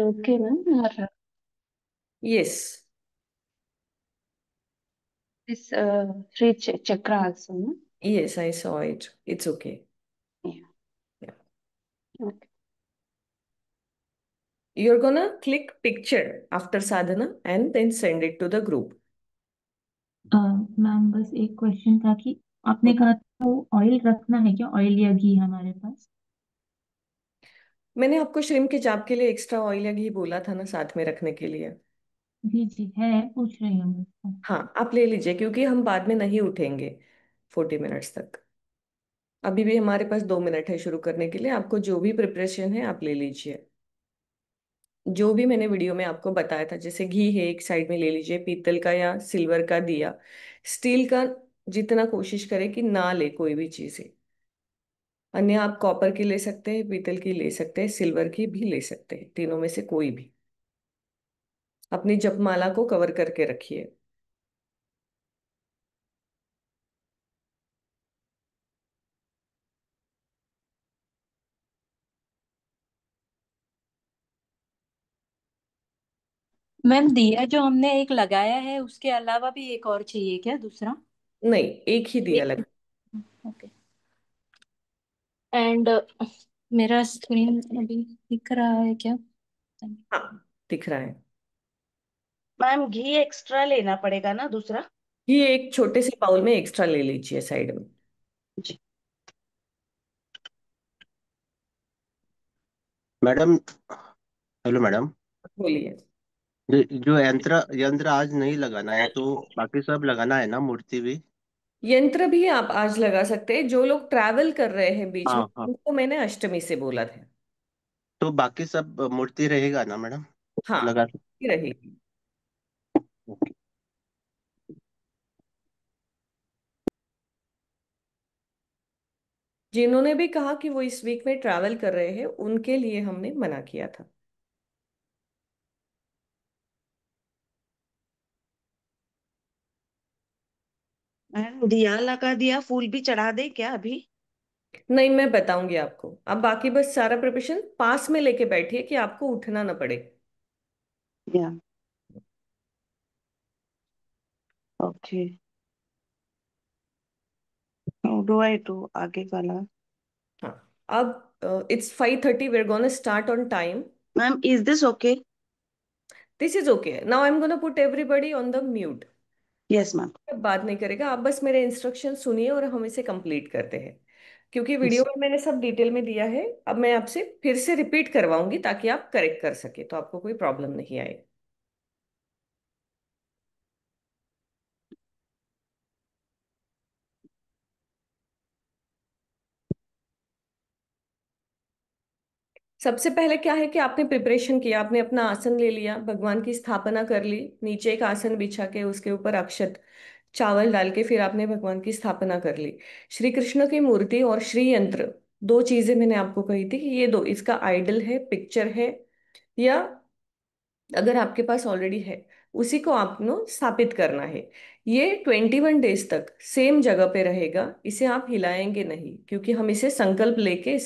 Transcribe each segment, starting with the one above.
Okay ma'am. और yes. इस free चक्र also ma'am. Yes, I saw it. It's okay. Yeah. Okay You're gonna click picture after sadhana and then send it to the group. Ma'am बस एक question था कि आपने कहा था वो ऑयल रखना है क्या, ऑयल या घी हमारे पास? मैंने आपको श्रिम्प के चाप के लिए एक्स्ट्रा ऑयल या घी बोला था ना साथ में रखने के लिए। जी जी है, पूछ रही हूँ मैं उसको। हाँ, आप ले लीजिए क्योंकि हम बाद में नहीं उठेंगे 40 मिनट्स तक। अभी भी हमारे पास 2 मिनट है शुरू करने के लिए। आपको जो भी प्रिपरेशन है आप ले लीजिए। जो भी मैंने वीडियो में आपको बताया था, जैसे घी है एक साइड में ले लीजिए, पीतल का या सिल्वर का दिया। स्टील का जितना कोशिश करें कि ना ले कोई भी चीज़ है। अन्य आप कॉपर की ले सकते हैं, पीतल की ले सकते हैं, सिल्वर की भी ले सकते हैं, तीनों में से कोई भी। अपनी जपमाला को कवर करके रखिए। मैम दिया जो हमने एक लगाया है उसके अलावा भी एक और चाहिए क्या, दूसरा? नहीं, एक ही दिया एक। लगा। ओके। एंड मेरा स्क्रीन अभी दिख रहा है क्या? हाँ, दिख रहा है। मैम घी एक्स्ट्रा लेना पड़ेगा ना दूसरा? ये एक छोटे से बाउल में एक्स्ट्रा ले लीजिए साइड में। जी। मैडम। Hello madam. बोलिए। जो यंत्र यंत्र आज नहीं लगाना है तो बाकी सब लगाना है ना, मूर्ति भी? यंत्र भी आप आज लगा सकते हैं। जो लोग ट्रैवल कर रहे हैं बीच में हाँ हाँ। उनको मैंने अष्टमी से बोला था। तो बाकी सब मूर्ति रहेगा ना मैडम? हाँ, लगा ये रहेगी। सकते। जिन्होंने भी कहा कि वो इस वीक में ट्रैवल कर रहे हैं उनके लिए हमने मना किया था। मैम दिया लगा दिया, फूल भी चढ़ा दे क्या अभी? नहीं, मैं बताऊंगी आपको। अब बाकी बस सारा प्रिपरेशन पास में लेके बैठिए कि आपको उठना ना पड़े। या okay. How do I do आगे वाला? हाँ। अब it's 5:30, we're gonna start on time. Ma'am is this okay? This is okay. Now I'm gonna put everybody on the mute. Yes ma'am. अब बात नहीं करेगा, आप बस मेरे इंस्ट्रक्शन सुनिए और हम इसे कंप्लीट करते हैं। क्योंकि वीडियो यस। में मैंने सब डिटेल में दिया है, अब मैं आपसे फिर से रिपीट करवाऊंगी ताकि आप करेक्ट कर सके, तो आपको कोई प्रॉब्लम नहीं आए। सबसे पहले क्या है कि आपने प्रिपरेशन किया, आपने अपना आसन ले लिया, भगवान की स्थापना कर ली, नीचे एक आसन बिछा के उसके ऊपर अक्षत चावल डाल के फिर आपने भगवान की स्थापना कर ली। श्री कृष्ण की मूर्ति और श्री यंत्र, दो चीजें मैंने आपको कही थी कि ये दो, इसका आइडल है, पिक्चर है, या अगर आपके पास ऑलरेडी है उसी को आपको स्थापित करना है। ये 21 डेज तक सेम जगह पे रहेगा, इसे आप हिलाएंगे नहीं, क्योंकि हम इसे संकल्प लेके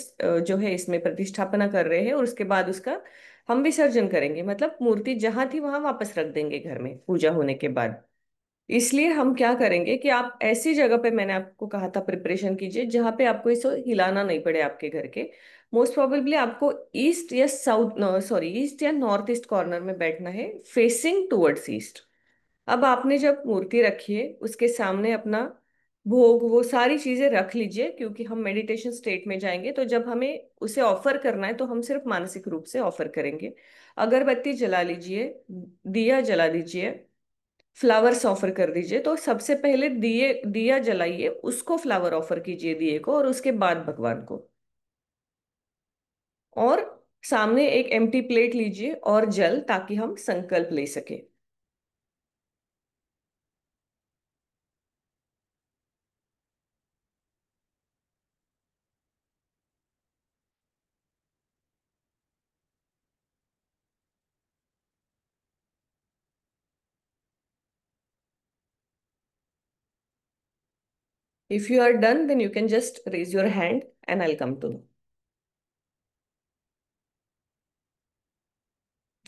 जो है इसमें प्रतिष्ठापना कर रहे हैं और उसके बाद उसका हम विसर्जन करेंगे। मतलब मूर्ति जहां थी वहां वापस रख देंगे घर में पूजा होने के बाद। इसलिए हम क्या करेंगे कि आप ऐसी जगह पे, मैंने आपको कहा था प्रिपरेशन कीजिए जहां पे आपको इसे हिलाना नहीं पड़े आपके घर के। मोस्ट प्रोबेबली आपको ईस्ट या साउथ, सॉरी, ईस्ट या नॉर्थ ईस्ट कॉर्नर में बैठना है, फेसिंग टुवर्ड्स ईस्ट। अब आपने जब मूर्ति रखी है उसके सामने अपना भोग वो सारी चीजें रख लीजिए, क्योंकि हम मेडिटेशन स्टेट में जाएंगे। तो जब हमें उसे ऑफर करना है तो हम सिर्फ मानसिक रूप से ऑफर करेंगे। अगरबत्ती जला लीजिए, दिया जला दीजिए, फ्लावर्स ऑफर कर दीजिए। तो सबसे पहले दिए दिया जलाइए, उसको फ्लावर ऑफर कीजिए दिए को, और उसके बाद भगवान को। और सामने एक एम्प्टी प्लेट लीजिए और जल, ताकि हम संकल्प ले सके। If you are done, then you can just raise your hand and I'll come to know.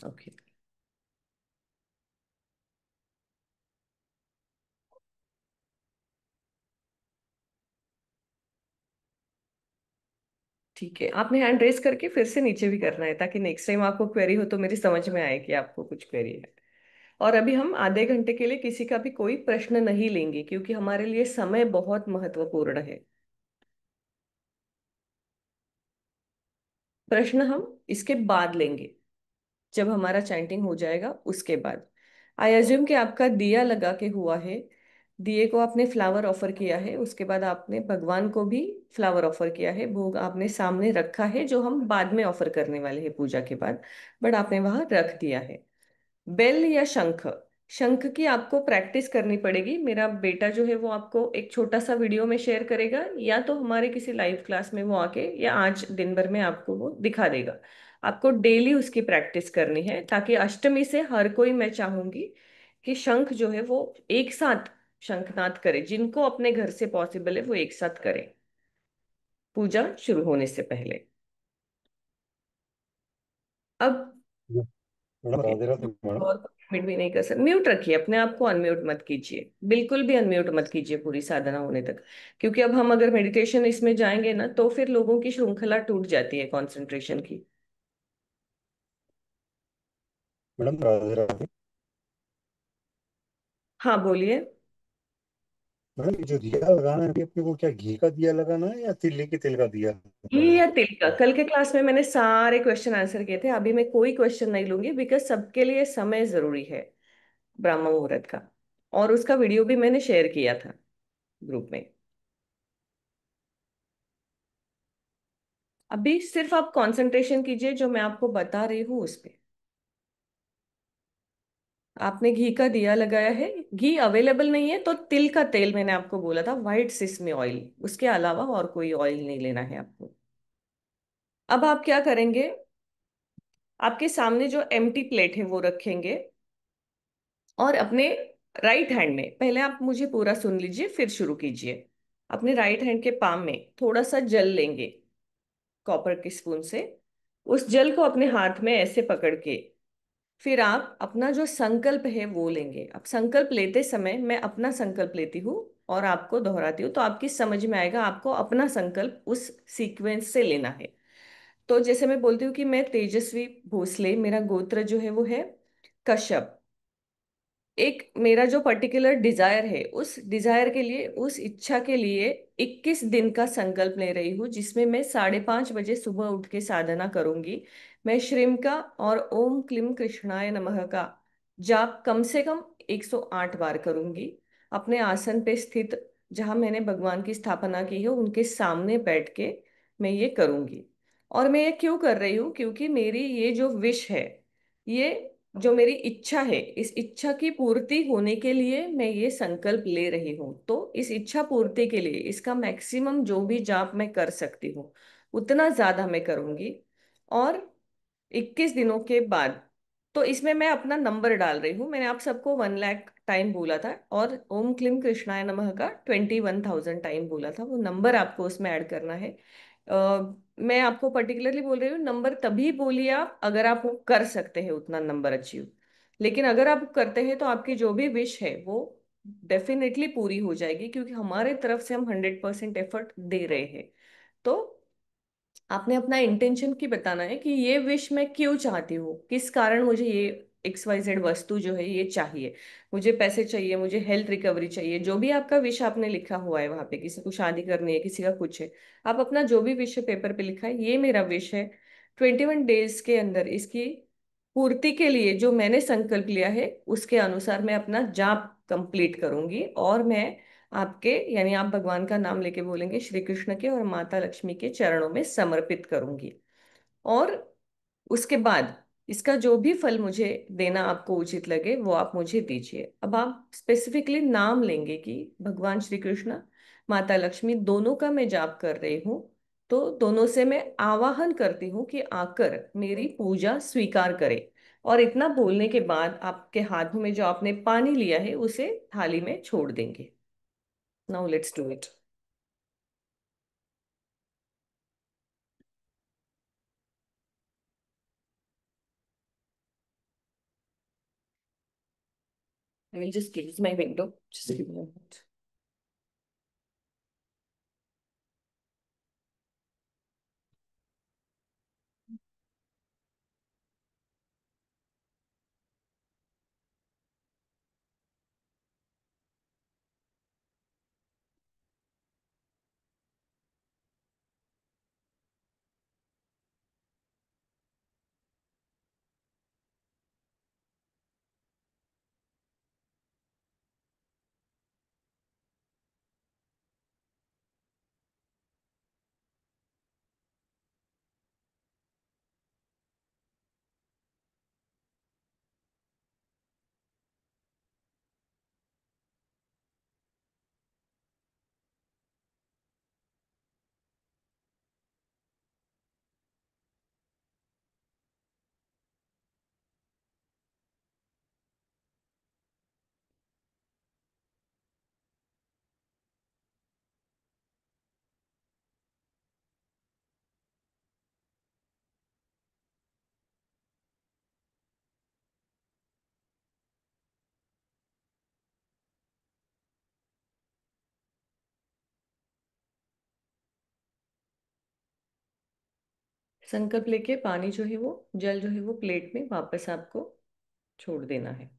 Okay. ठीक है, आपने हैंड रेस करके फिर से नीचे भी करना है, ताकि नेक्स्ट टाइम आपको क्वेरी हो तो मेरी समझ में आए कि आपको कुछ क्वेरी है। और अभी हम आधे घंटे के लिए किसी का भी कोई प्रश्न नहीं लेंगे, क्योंकि हमारे लिए समय बहुत महत्वपूर्ण है। प्रश्न हम इसके बाद लेंगे, जब हमारा चैंटिंग हो जाएगा उसके बाद। आई अज्यूम कि आपका दिया लगा के हुआ है, दिए को आपने फ्लावर ऑफर किया है, उसके बाद आपने भगवान को भी फ्लावर ऑफर किया है, भोग आपने सामने रखा है, जो हम बाद में ऑफर करने वाले हैं पूजा के बाद, बट आपने वहां रख दिया है। बेल या शंख, शंख की आपको प्रैक्टिस करनी पड़ेगी। मेरा बेटा जो है वो आपको एक छोटा सा वीडियो में शेयर करेगा, या तो हमारे किसी लाइव क्लास में वो आके, या आज दिन भर में आपको वो दिखा देगा। आपको डेली उसकी प्रैक्टिस करनी है, ताकि अष्टमी से हर कोई, मैं चाहूंगी कि शंख जो है वो एक साथ शंखनाद करे, जिनको अपने घर से पॉसिबल है वो एक साथ करें पूजा शुरू होने से पहले। अब madam okay, Radhe Radhe madam. और म्यूट भी नहीं कर सकते, म्यूट रखिए अपने आप को, अनम्यूट मत कीजिए, बिल्कुल भी अनम्यूट मत कीजिए पूरी साधना होने तक। क्योंकि अब हम अगर मेडिटेशन इसमें जाएंगे ना, तो फिर लोगों की श्रृंखला टूट जाती है कंसंट्रेशन की। मैडम राधे राधे। हाँ बोलिए। मैडम ये जो दिया लगाना है अभी अपने को, क्या घी का दिया लगाना है या तिल के तेल का दिया घी लगाना या है? तिल का, कल के क्लास में मैंने सारे क्वेश्चन आंसर किए थे, अभी मैं कोई क्वेश्चन नहीं लूंगी, बिकॉज सबके लिए समय जरूरी है ब्रह्म मुहूर्त का। और उसका वीडियो भी मैंने शेयर किया था ग्रुप में। अभी सिर्फ आप कंसंट्रेशन कीजिए जो मैं आपको बता रही हूँ उस पे। आपने घी का दिया लगाया है, घी अवेलेबल नहीं है तो तिल का तेल, मैंने आपको बोला था व्हाइट सिसमी ऑयल, उसके अलावा और कोई ऑयल नहीं लेना है आपको। अब आप क्या करेंगे, आपके सामने जो एम्प्टी प्लेट है वो रखेंगे, और अपने राइट हैंड में, पहले आप मुझे पूरा सुन लीजिए फिर शुरू कीजिए। अपने राइट हैंड के पाम में थोड़ा सा जल लेंगे कॉपर के स्पून से। उस जल को अपने हाथ में ऐसे पकड़ के, फिर आप अपना जो संकल्प है वो लेंगे। अब संकल्प लेते समय मैं अपना संकल्प लेती हूँ और आपको दोहराती हूँ, तो आपकी समझ में आएगा आपको अपना संकल्प उस सीक्वेंस से लेना है। तो जैसे मैं बोलती हूँ कि मैं तेजस्वी भोसले, मेरा गोत्र जो है वो है कश्यप, एक मेरा जो पर्टिकुलर डिजायर है, उस डिजायर के लिए, उस इच्छा के लिए 21 दिन का संकल्प ले रही हूँ, जिसमें मैं 5:30 बजे सुबह उठ के साधना करूंगी। मैं श्रीम का और ओम क्लीम कृष्णाय नमः का जाप कम से कम 108 बार करूंगी। अपने आसन पे स्थित, जहां मैंने भगवान की स्थापना की है, उनके सामने बैठ के मैं ये करूंगी। और मैं ये क्यों कर रही हूँ, क्योंकि मेरी ये जो विश है, ये जो मेरी इच्छा है, इस इच्छा की पूर्ति होने के लिए मैं ये संकल्प ले रही हूँ। तो इस इच्छा पूर्ति के लिए इसका मैक्सिमम जो भी जाप मैं कर सकती हूँ उतना ज्यादा मैं करूंगी। और 21 दिनों के बाद, तो इसमें मैं अपना नंबर डाल रही हूँ। मैंने आप सबको 1 लाख टाइम बोला था, और ओम क्लीम कृष्णाय नमः का 21,000 टाइम बोला था, वो नंबर आपको उसमें ऐड करना है। मैं आपको पर्टिकुलरली बोल रही हूँ, नंबर तभी बोलिए आप अगर आप वो कर सकते हैं उतना नंबर अचीव। लेकिन अगर आप करते हैं तो आपकी जो भी विश है वो डेफिनेटली पूरी हो जाएगी, क्योंकि हमारे तरफ से हम 100% एफर्ट दे रहे हैं। तो आपने अपना इंटेंशन की बताना है कि ये विश मैं क्यों चाहती हूँ, किस कारण मुझे ये XYZ वस्तु जो है ये चाहिए। मुझे पैसे चाहिए, मुझे हेल्थ रिकवरी चाहिए, जो भी आपका विश आपने लिखा हुआ है वहां पे, किसी को शादी करनी है, किसी का कुछ है, आप अपना जो भी विश है पेपर पे लिखा है, ये मेरा विश है। 21 डेज के अंदर इसकी पूर्ति के लिए जो मैंने संकल्प लिया है उसके अनुसार मैं अपना जाप कंप्लीट करूंगी, और मैं आपके, यानी आप भगवान का नाम लेके बोलेंगे, श्री कृष्ण के और माता लक्ष्मी के चरणों में समर्पित करूंगी। और उसके बाद इसका जो भी फल मुझे देना आपको उचित लगे वो आप मुझे दीजिए। अब आप स्पेसिफिकली नाम लेंगे कि भगवान श्री कृष्ण, माता लक्ष्मी, दोनों का मैं जाप कर रही हूँ, तो दोनों से मैं आवाहन करती हूँ कि आकर मेरी पूजा स्वीकार करें। और इतना बोलने के बाद आपके हाथों में जो आपने पानी लिया है उसे थाली में छोड़ देंगे। Now let's do it. I will just close my window. Just give me a minute. संकल्प लेके पानी जो है वो, जल जो है वो प्लेट में वापस आपको छोड़ देना है।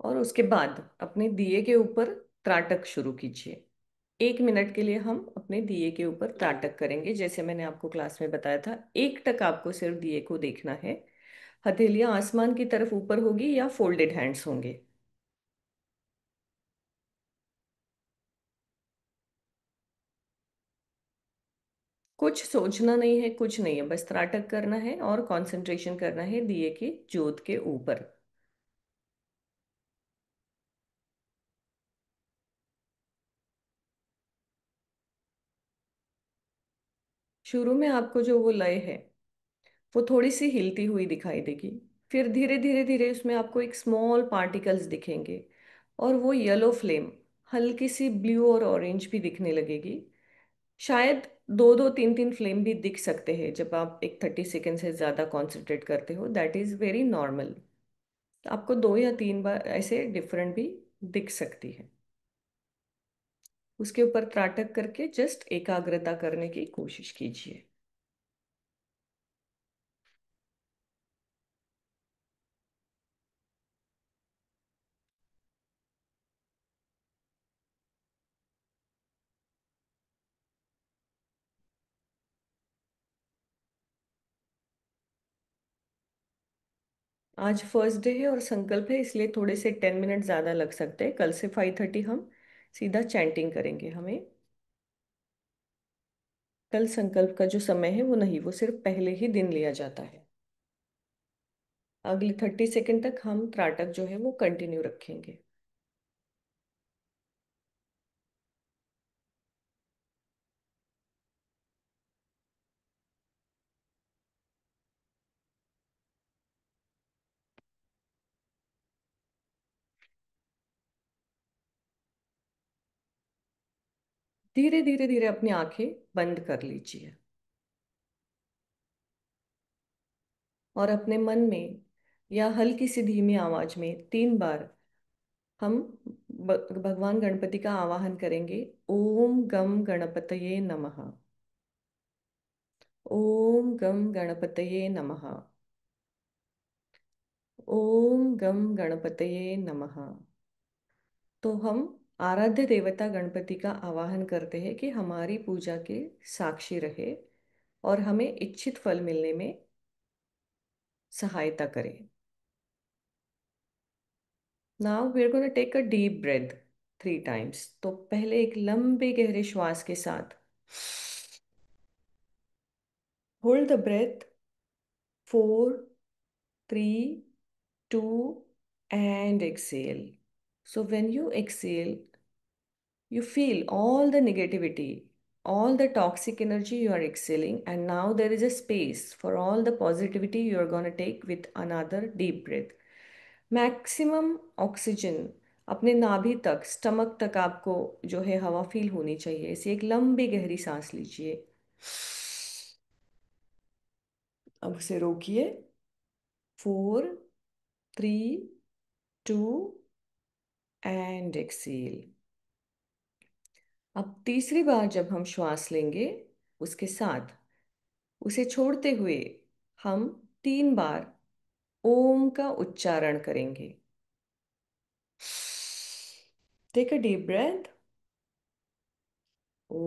और उसके बाद अपने दिए के ऊपर त्राटक शुरू कीजिए। 1 मिनट के लिए हम अपने दिए के ऊपर त्राटक करेंगे, जैसे मैंने आपको क्लास में बताया था। 1 टक आपको सिर्फ दिए को देखना है। हथेलियां आसमान की तरफ ऊपर होगी या फोल्डेड हैंड्स होंगे। कुछ सोचना नहीं है, कुछ नहीं है, बस त्राटक करना है और कंसंट्रेशन करना है दिए की ज्योत के ऊपर। शुरू में आपको जो वो लय है वो थोड़ी सी हिलती हुई दिखाई देगी। फिर धीरे धीरे धीरे उसमें आपको एक स्मॉल पार्टिकल्स दिखेंगे और वो येलो फ्लेम हल्की सी ब्लू और ऑरेंज भी दिखने लगेगी। शायद दो दो तीन तीन फ्लेम भी दिख सकते हैं जब आप एक 30 सेकेंड से ज़्यादा कॉन्सेंट्रेट करते हो। That is very normal. आपको 2 या 3 बार ऐसे डिफरेंट भी दिख सकती है। उसके ऊपर त्राटक करके जस्ट एकाग्रता करने की कोशिश कीजिए। आज फर्स्ट डे है और संकल्प है, इसलिए थोड़े से 10 मिनट ज़्यादा लग सकते हैं। कल से 5:30 हम सीधा चैंटिंग करेंगे। हमें कल संकल्प का जो समय है वो नहीं, वो सिर्फ पहले ही दिन लिया जाता है। अगले 30 सेकेंड तक हम त्राटक जो है वो कंटिन्यू रखेंगे। धीरे धीरे धीरे अपनी आंखें बंद कर लीजिए और अपने मन में या हल्की सी धीमी आवाज में 3 बार हम भगवान गणपति का आवाहन करेंगे। ओम गम गणपतये नमः। ओम गम गणपतये नमः। ओम गम गणपतये नमः। तो हम आराध्य देवता गणपति का आवाहन करते हैं कि हमारी पूजा के साक्षी रहे और हमें इच्छित फल मिलने में सहायता करें। Now we are gonna take a deep breath 3 times. तो पहले एक लंबे गहरे श्वास के साथ hold the breath 4, 3, 2 and exhale. So when you exhale, you feel all the negativity, all the toxic energy you are exhaling, and now there is a space for all the positivity you are going to take with another deep breath. Maximum oxygen अपने नाभि तक, stomach तक आपको जो है हवा feel होनी चाहिए। ऐसी एक लंबी गहरी सांस लीजिए। अब उसे रोकिए। 4, 3, 2 एंड एक्सेल। अब तीसरी बार जब हम श्वास लेंगे, उसके साथ उसे छोड़ते हुए हम 3 बार ओम का उच्चारण करेंगे। Take a deep breath. ओ।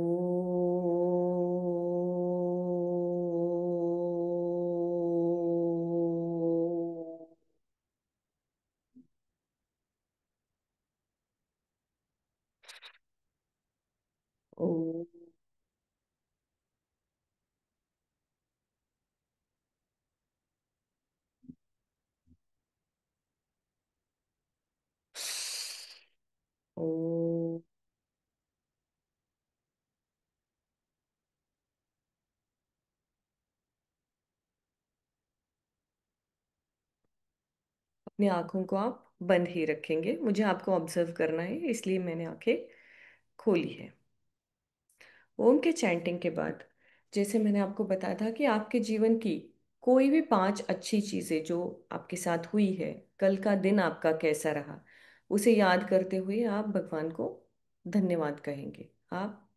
ओ। ओ। अपनी आंखों को आप बंद ही रखेंगे, मुझे आपको ऑब्जर्व करना है इसलिए मैंने आंखें खोली है। ओम के चैंटिंग के बाद, जैसे मैंने आपको बताया था कि आपके जीवन की कोई भी 5 अच्छी चीजें जो आपके साथ हुई है, कल का दिन आपका कैसा रहा, उसे याद करते हुए आप भगवान को धन्यवाद कहेंगे। आप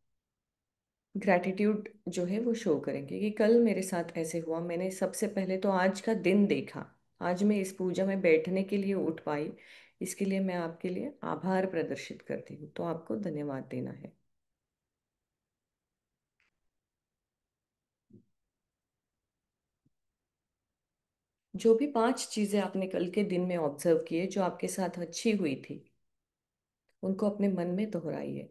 ग्रैटिट्यूड जो है वो शो करेंगे कि कल मेरे साथ ऐसे हुआ, मैंने सबसे पहले तो आज का दिन देखा, आज मैं इस पूजा में बैठने के लिए उठ पाई, इसके लिए मैं आपके लिए आभार प्रदर्शित करती हूँ। तो आपको धन्यवाद देना है। जो भी 5 चीजें आपने कल के दिन में ऑब्जर्व किए जो आपके साथ अच्छी हुई थी, उनको अपने मन में दोहराइए।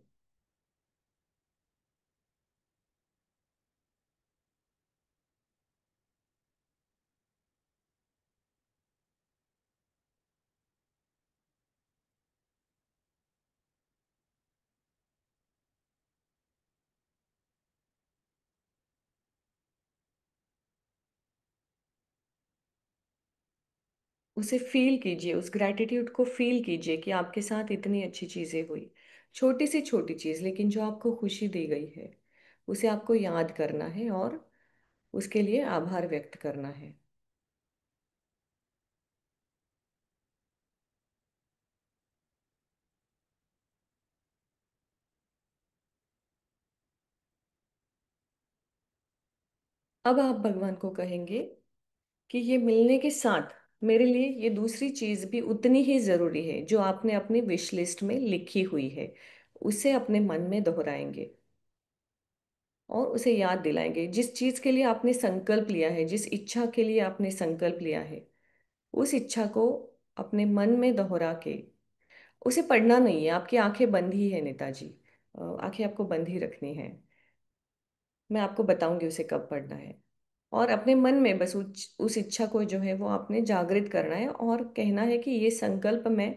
उसे फील कीजिए, उस ग्रैटिट्यूड को फील कीजिए कि आपके साथ इतनी अच्छी चीजें हुई। छोटी सी छोटी चीज लेकिन जो आपको खुशी दे गई है, उसे आपको याद करना है और उसके लिए आभार व्यक्त करना है। अब आप भगवान को कहेंगे कि ये मिलने के साथ मेरे लिए ये दूसरी चीज भी उतनी ही जरूरी है जो आपने अपनी विश लिस्ट में लिखी हुई है। उसे अपने मन में दोहराएंगे और उसे याद दिलाएंगे। जिस चीज के लिए आपने संकल्प लिया है, जिस इच्छा के लिए आपने संकल्प लिया है, उस इच्छा को अपने मन में दोहरा के, उसे पढ़ना नहीं है, आपकी आंखें बंद ही है नेताजी, आंखें आपको बंद ही रखनी है। मैं आपको बताऊंगी उसे कब पढ़ना है। और अपने मन में बस उस इच्छा को जो है वो आपने जागृत करना है और कहना है कि ये संकल्प मैं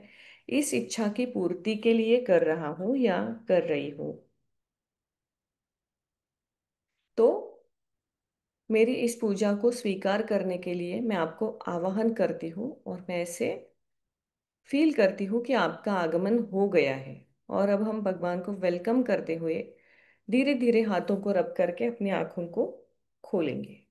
इस इच्छा की पूर्ति के लिए कर रहा हूँ या कर रही हूँ। तो मेरी इस पूजा को स्वीकार करने के लिए मैं आपको आवाहन करती हूँ और मैं ऐसे फील करती हूँ कि आपका आगमन हो गया है। और अब हम भगवान को वेलकम करते हुए धीरे धीरे हाथों को रब करके अपनी आंखों को खोलेंगे।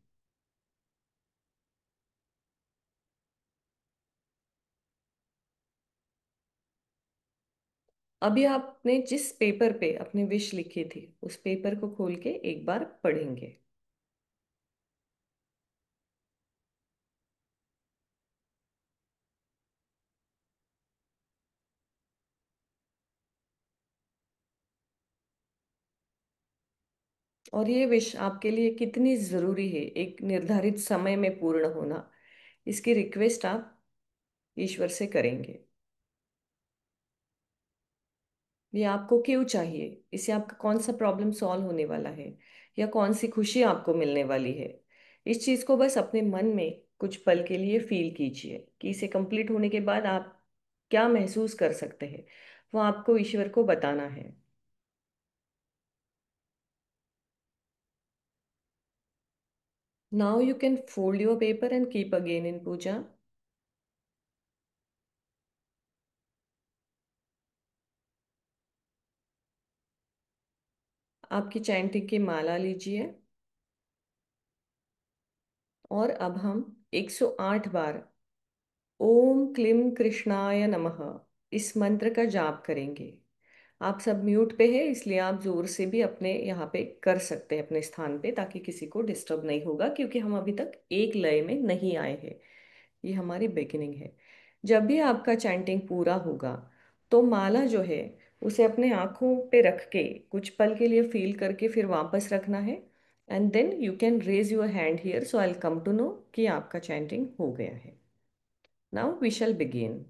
अभी आपने जिस पेपर पे अपनी विश लिखी थी, उस पेपर को खोल के एक बार पढ़ेंगे। और ये विश आपके लिए कितनी जरूरी है, एक निर्धारित समय में पूर्ण होना, इसकी रिक्वेस्ट आप ईश्वर से करेंगे। ये आपको क्यों चाहिए, इससे आपका कौन सा प्रॉब्लम सॉल्व होने वाला है या कौन सी खुशी आपको मिलने वाली है। इस चीज को बस अपने मन में कुछ पल के लिए फील कीजिए कि इसे कंप्लीट होने के बाद आप क्या महसूस कर सकते हैं, वो आपको ईश्वर को बताना है। Now you can fold your paper and keep again in puja. आपकी चैंटिंग की माला लीजिए और अब हम 108 बार ओम क्लीम कृष्णाय नमः इस मंत्र का जाप करेंगे। आप सब म्यूट पे है, इसलिए आप जोर से भी अपने यहाँ पे कर सकते हैं अपने स्थान पे, ताकि किसी को डिस्टर्ब नहीं होगा, क्योंकि हम अभी तक एक लय में नहीं आए हैं। ये हमारी बिगिनिंग है। जब भी आपका चैंटिंग पूरा होगा तो माला जो है उसे अपने आंखों पे रख के कुछ पल के लिए फील करके फिर वापस रखना है। And then you can raise your hand here, so I will come to know कि आपका चैंटिंग हो गया है। Now we shall begin.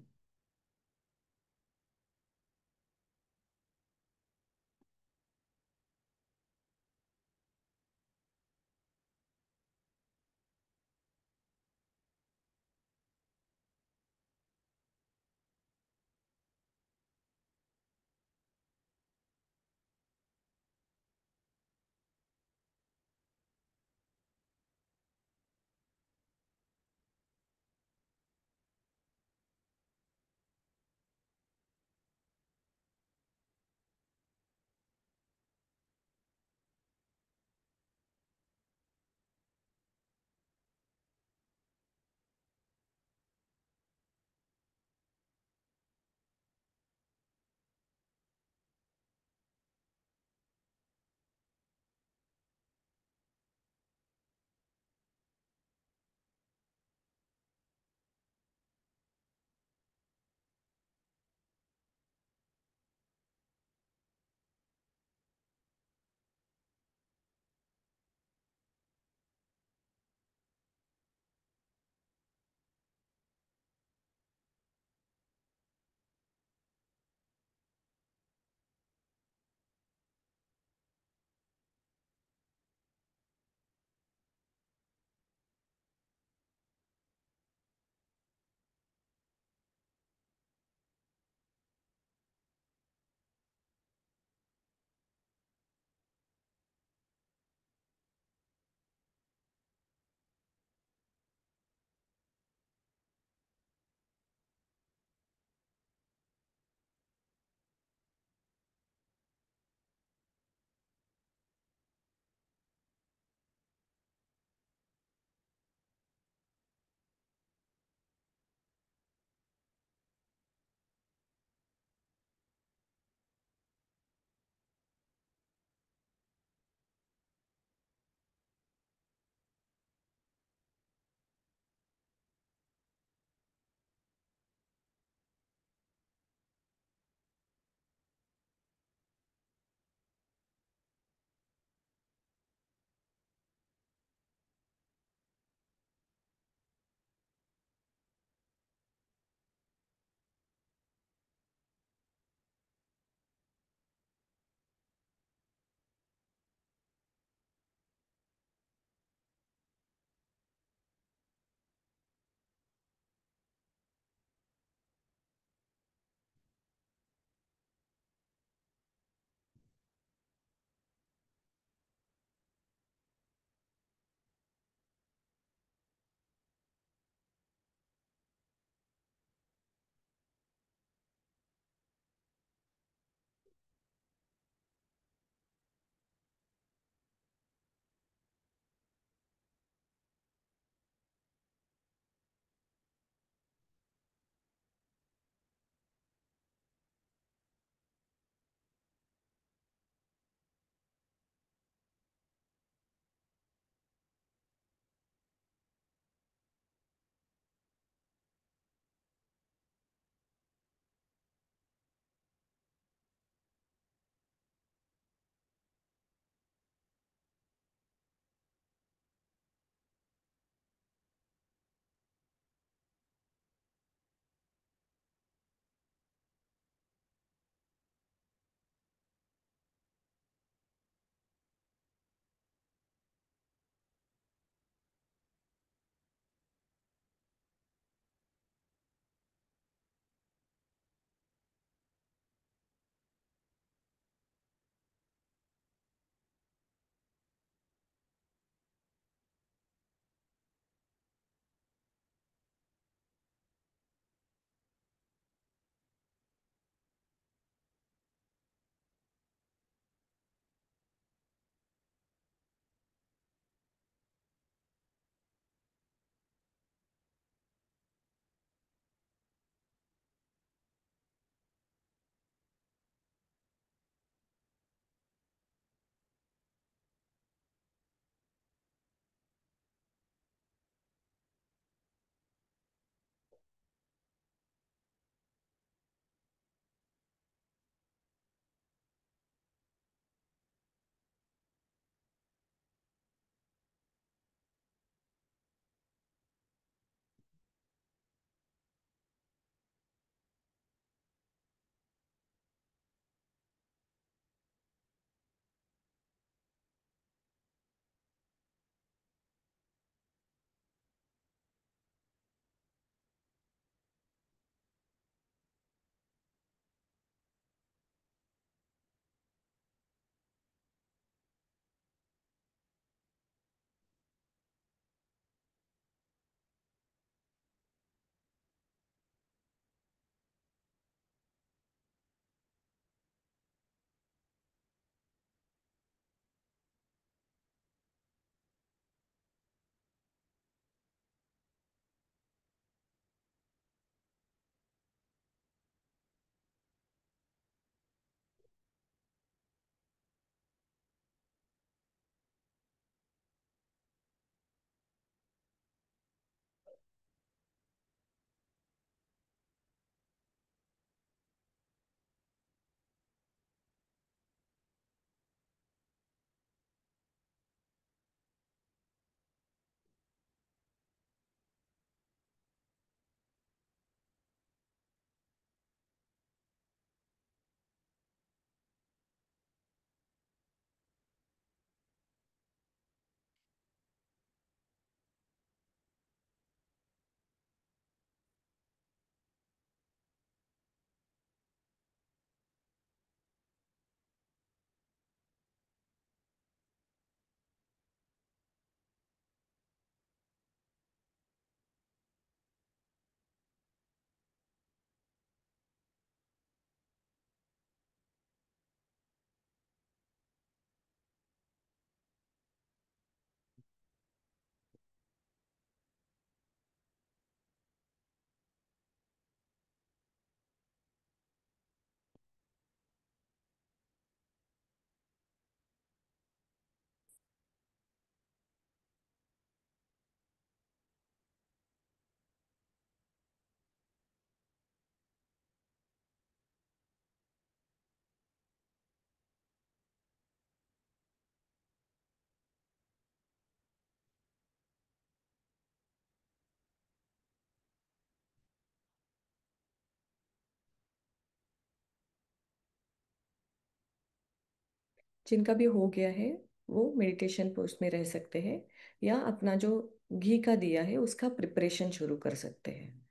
जिनका भी हो गया है वो मेडिटेशन पोस्ट में रह सकते हैं, या अपना जो घी का दिया है उसका प्रिपरेशन शुरू कर सकते हैं।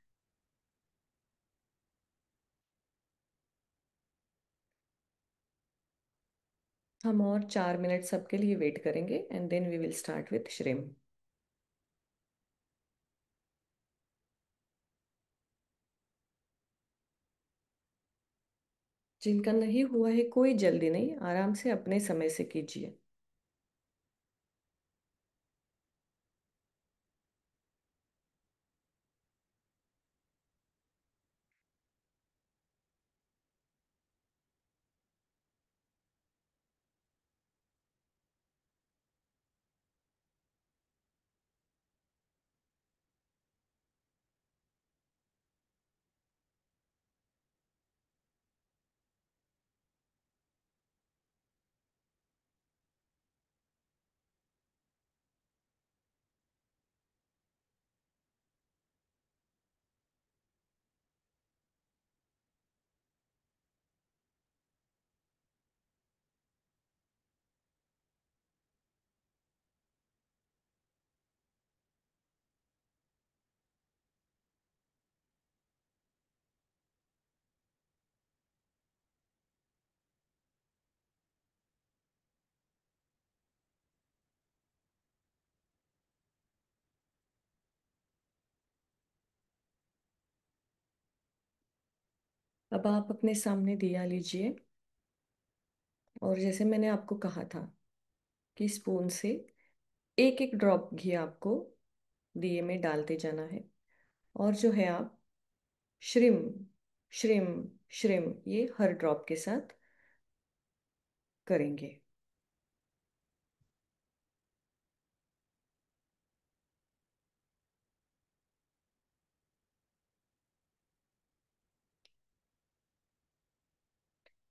हम और 4 मिनट सबके लिए वेट करेंगे and then we will start with श्रेम। जिनका नहीं हुआ है कोई जल्दी नहीं, आराम से अपने समय से कीजिए। अब आप अपने सामने दिया लीजिए, और जैसे मैंने आपको कहा था कि स्पून से एक एक ड्रॉप घी आपको दिए में डालते जाना है, और जो है आप श्रिम श्रिम श्रिम ये हर ड्रॉप के साथ करेंगे।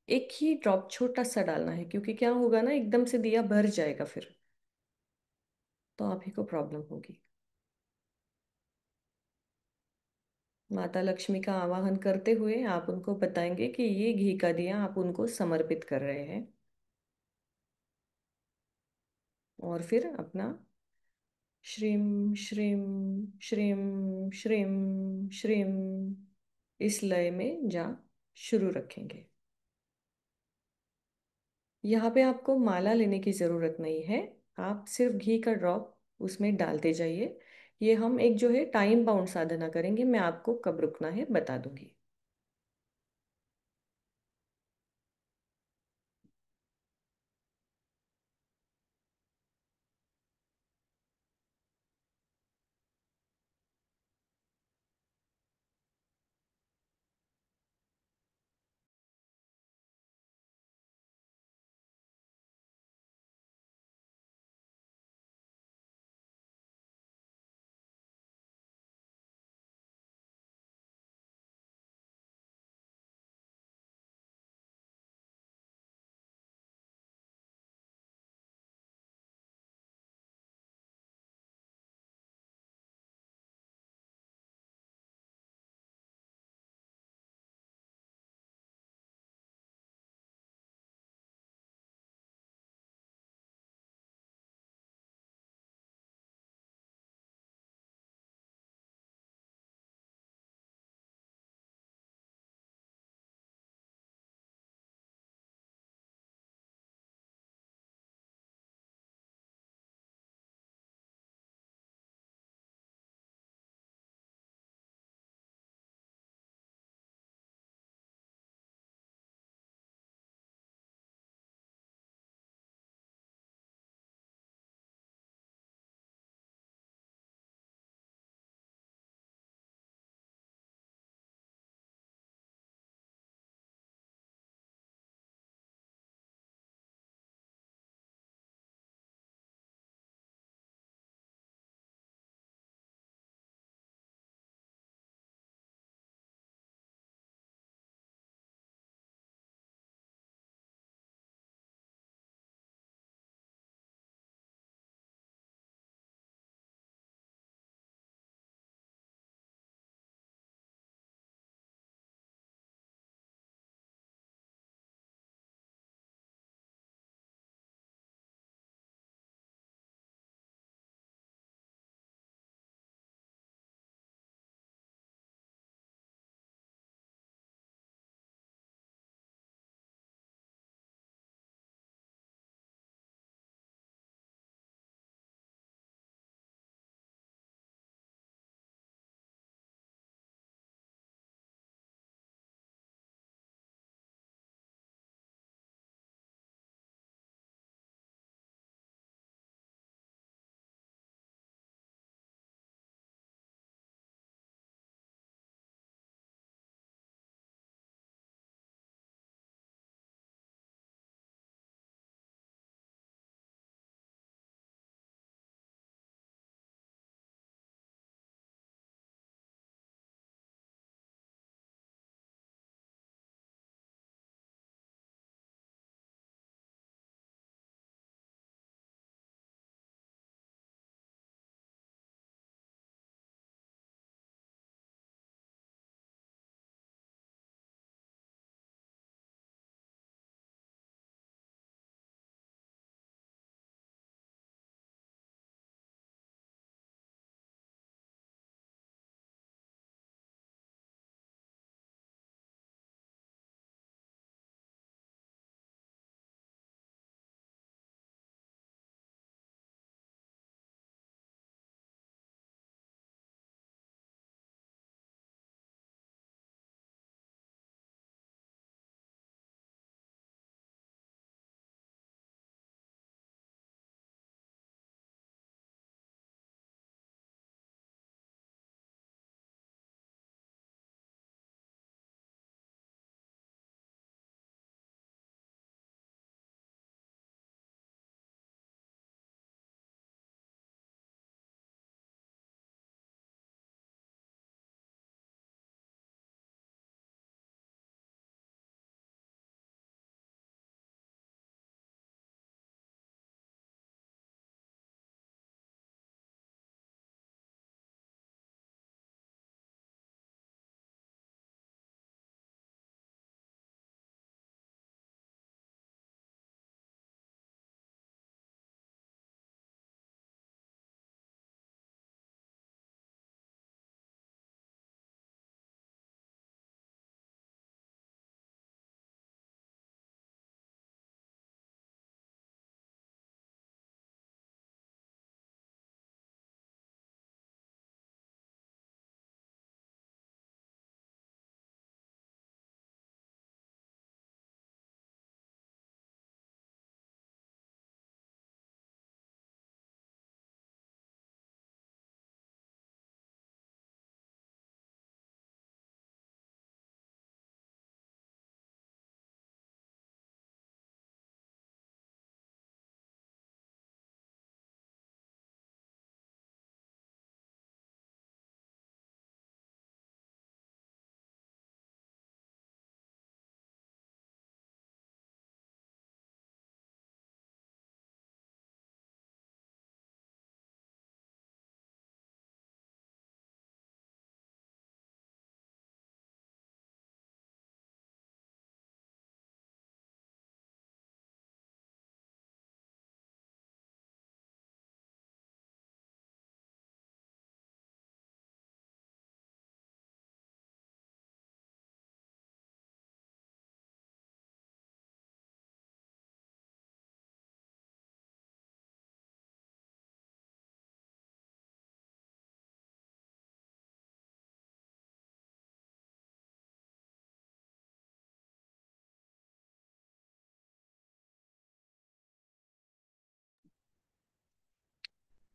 एक ही ड्रॉप छोटा सा डालना है, क्योंकि क्या होगा ना, एकदम से दिया भर जाएगा फिर तो आप ही को प्रॉब्लम होगी। माता लक्ष्मी का आवाहन करते हुए आप उनको बताएंगे कि ये घी का दिया आप उनको समर्पित कर रहे हैं, और फिर अपना श्रीम श्रीम श्रीम श्रीम श्रीम इस लय में जा शुरू रखेंगे। यहाँ पे आपको माला लेने की ज़रूरत नहीं है, आप सिर्फ घी का ड्रॉप उसमें डालते जाइए। ये हम एक जो है टाइम बाउंड साधना करेंगे, मैं आपको कब रुकना है बता दूंगी।